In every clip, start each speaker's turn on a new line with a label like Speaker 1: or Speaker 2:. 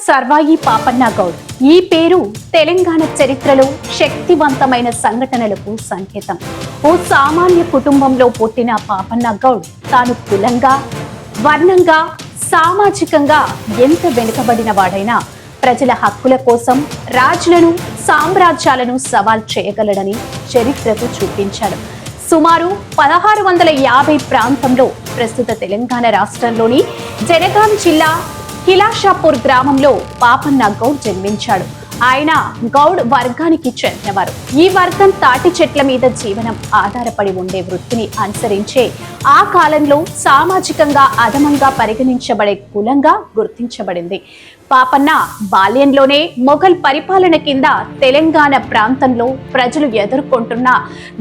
Speaker 1: సర్వాయి పాపన్న గౌడ్. ఈ పేరు తెలంగాణ చరిత్రలో శక్తివంతమైన సంఘటనలకు సంకేతం. ఓ సామాన్య కుటుంబంలో పుట్టిన పాపన్న గౌడ్ తాను కులంగా, వర్ణంగా, సామాజికంగా ఎంత వెనుకబడిన వాడైనా ప్రజల హక్కుల కోసం రాజులను, సామ్రాజ్యాలను సవాల్ చేయగలడని చరిత్రకు చూపించాడు. సుమారు 1650 ప్రాంతంలో ప్రస్తుత తెలంగాణ రాష్ట్రంలోని జనగాం జిల్లా కిలాషాపూర్ గ్రామంలో పాపన్న గౌడ్ జన్మించాడు. ఆయన గౌడ్ వర్గానికి చెందినవారు. ఈ వర్గం తాటి చెట్ల మీద జీవనం ఆధారపడి ఉండే వృత్తిని అనుసరించే ఆ కాలంలో సామాజికంగా అధమంగా పరిగణించబడే కులంగా గుర్తించబడింది. పాపన్న బాల్యంలోనే మొఘల్ పరిపాలన కింద తెలంగాణ ప్రాంతంలో ప్రజలు ఎదుర్కొంటున్న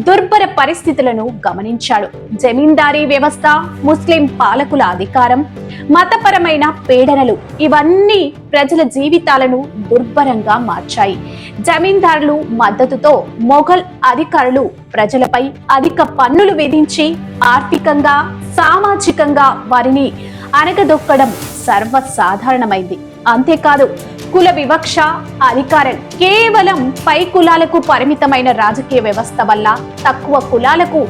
Speaker 1: దుర్భర పరిస్థితులను గమనించాడు. జమీందారీ వ్యవస్థ, ముస్లిం పాలకుల అధికారం, మతపరమైన పీడనలు ఇవన్నీ ప్రజల జీవితాలను దుర్భరంగా మార్చాయి. జమీందారులు మద్దతుతో మొఘల్ అధికారులు ప్రజలపై అధిక పన్నులు విధించి ఆర్థికంగా, సామాజికంగా వారిని అణగదొక్కడం సర్వసాధారణమైంది. అంతేకాదు, కుల వివక్ష, అధికారం కేవలం పై కులాలకు పరిమితమైన రాజకీయ వ్యవస్థ వల్ల తక్కువ కులాలకు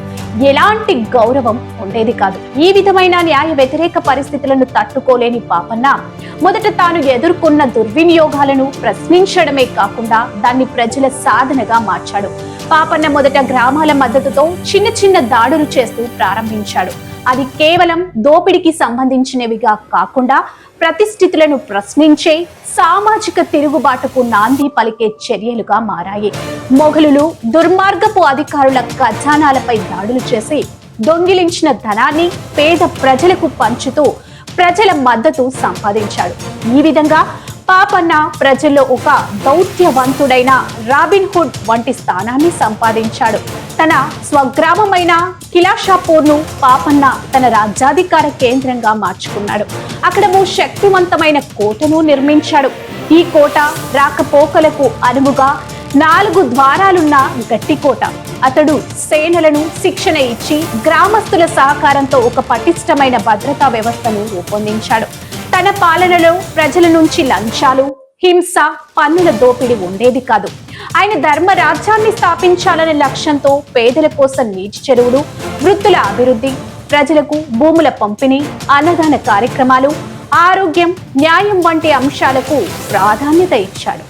Speaker 1: ఎలాంటి గౌరవం ఉండేది కాదు. ఈ విధమైన న్యాయ వ్యతిరేక పరిస్థితులను తట్టుకోలేని పాపన్న మొదట తాను ఎదుర్కొన్న దుర్వినియోగాలను ప్రశ్నించడమే కాకుండా దాన్ని ప్రజల సాధనగా మార్చాడు. పాపన్న మొదట గ్రామాల మద్దతుతో చిన్న చిన్న దాడులు చేస్తూ ప్రారంభించాడు. అది కేవలం దోపిడికి సంబంధించినవిగా కాకుండా ప్రతిష్ఠితులను ప్రశ్నించే సామాజిక తిరుగుబాటుకు నాంది పలికే చర్యలుగా మారాయి. మొఘలులు దుర్మార్గపు అధికారుల ఖజానాలపై దాడులు చేసి దొంగిలించిన ధనాన్ని పేద ప్రజలకు పంచుతూ ప్రజల మద్దతు సంపాదించాడు. ఈ విధంగా పాపన్న ప్రజల్లో ఒక దౌత్యవంతుడైన రాబిన్ హుడ్ వంటి స్థానాన్ని సంపాదించాడు. తన స్వగ్రామమైన కిలాషాపూర్ను పాపన్న తన రాజ్యాధికార కేంద్రంగా మార్చుకున్నాడు. అక్కడ ఓ శక్తివంతమైన కోటను నిర్మించాడు. ఈ కోట రాకపోకలకు అనువుగా 4 ద్వారాలున్న గట్టి కోట. అతడు సేనలను శిక్షణ ఇచ్చి గ్రామస్తుల సహకారంతో ఒక పటిష్టమైన భద్రతా వ్యవస్థను రూపొందించాడు. తన పాలనలో ప్రజల నుంచి లంచాలు, హింస, పన్నుల దోపిడీ ఉండేది కాదు. ఆయన ధర్మ రాజ్యాన్ని స్థాపించాలనే లక్ష్యంతో పేదల కోసం నీటి చెరువులు, వృత్తుల అభివృద్ధి, ప్రజలకు భూముల పంపిణీ, అన్నదాన కార్యక్రమాలు, ఆరోగ్యం, న్యాయం వంటి అంశాలకు ప్రాధాన్యత ఇచ్చాడు.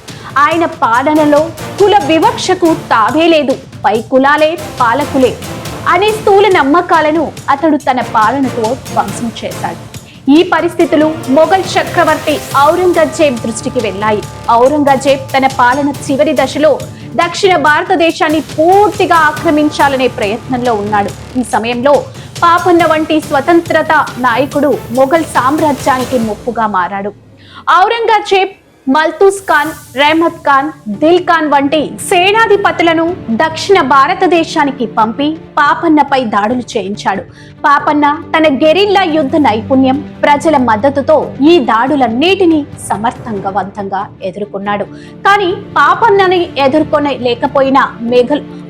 Speaker 1: ఆయన పాలనలో కుల వివక్షకు తావే లేదు, పై కులాలే పాలకులే అనే స్థూల నమ్మకాలను అతడు తన పాలనతో ధ్వంసం చేశాడు. ఈ పరిస్థితులు మొఘల్ చక్రవర్తి ఔరంగజేబ్ దృష్టికి వెళ్ళాయి. ఔరంగజేబ్ తన పాలన చివరి దశలో దక్షిణ భారతదేశాన్ని పూర్తిగా ఆక్రమించాలనే ప్రయత్నంలో ఉన్నాడు. ఈ సమయంలో పాపన్న వంటి స్వతంత్రత నాయకుడు మొఘల్ సామ్రాజ్యానికి ముప్పుగా మారాడు. ఔరంగజేబ్ మల్తూస్ ఖాన్, రెహమత్ ఖాన్, దిల్ ఖాన్ వంటి సేనాధిపతులను దక్షిణ భారతదేశానికి పంపి పాపన్నపై దాడులు చేయించాడు. పాపన్న తన గెరిల్లా యుద్ధ నైపుణ్యం, ప్రజల మద్దతుతో ఈ దాడులన్నిటినీ సమర్థవంతంగా ఎదుర్కొన్నాడు. కానీ పాపన్నని ఎదుర్కొనలేకపోయిన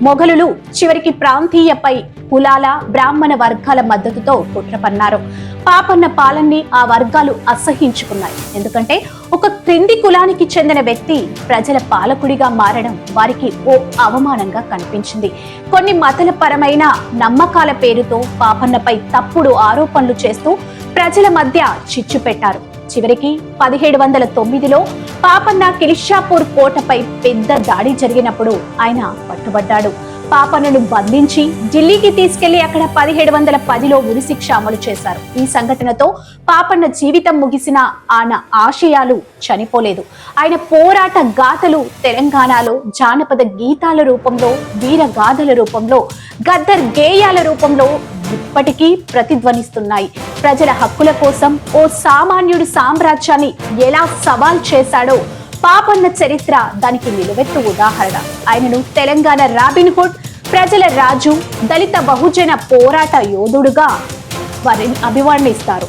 Speaker 1: మొఘలులు చివరికి ప్రాంతీయపై కులాల, బ్రాహ్మణ వర్గాల మద్దతుతో కుట్రపన్నారు. పాపన్న పాలనని ఆ వర్గాలు అసహ్యించుకున్నాయి. ఎందుకంటే ఒక క్రింది కులానికి చెందిన వ్యక్తి ప్రజల పాలకుడిగా మారడం వారికి ఓ అవమానంగా కనిపించింది. కొన్ని మతలపరమైన నమ్మకాల పేరుతో పాపన్నపై తప్పుడు ఆరోపణలు చేస్తూ ప్రజల మధ్య చిచ్చు పెట్టారు. చివరికి 1709లో పాపన్న కిలిషాపూర్ కోటపై పెద్ద దాడి జరిగినప్పుడు ఆయన పట్టుబడ్డాడు. పాపన్నను బంధించి ఢిల్లీకి తీసుకెళ్లి అక్కడ 1710లో ఉరిశిక్ష అమలు చేశారు. ఈ సంఘటనతో పాపన్న జీవితం ముగిసిన ఆయన ఆశయాలు చనిపోలేదు. ఆయన పోరాట గాథలు తెలంగాణలో జానపద గీతాల రూపంలో, వీరగాథల రూపంలో, గద్దర్ గేయాల రూపంలో ఇప్పటికీ ప్రతిధ్వనిస్తున్నాయి. ప్రజల హక్కుల కోసం ఓ సామాన్యుడి సామ్రాజ్యాన్ని ఎలా సవాల్ చేశాడో పాపన్న చరిత్ర దానికి నిలువెత్తు ఉదాహరణ. ఆయనను తెలంగాణ రాబిన్ హుడ్, ప్రజల రాజు, దళిత బహుజన పోరాట యోధుడుగా వారిని అభివర్ణిస్తారు.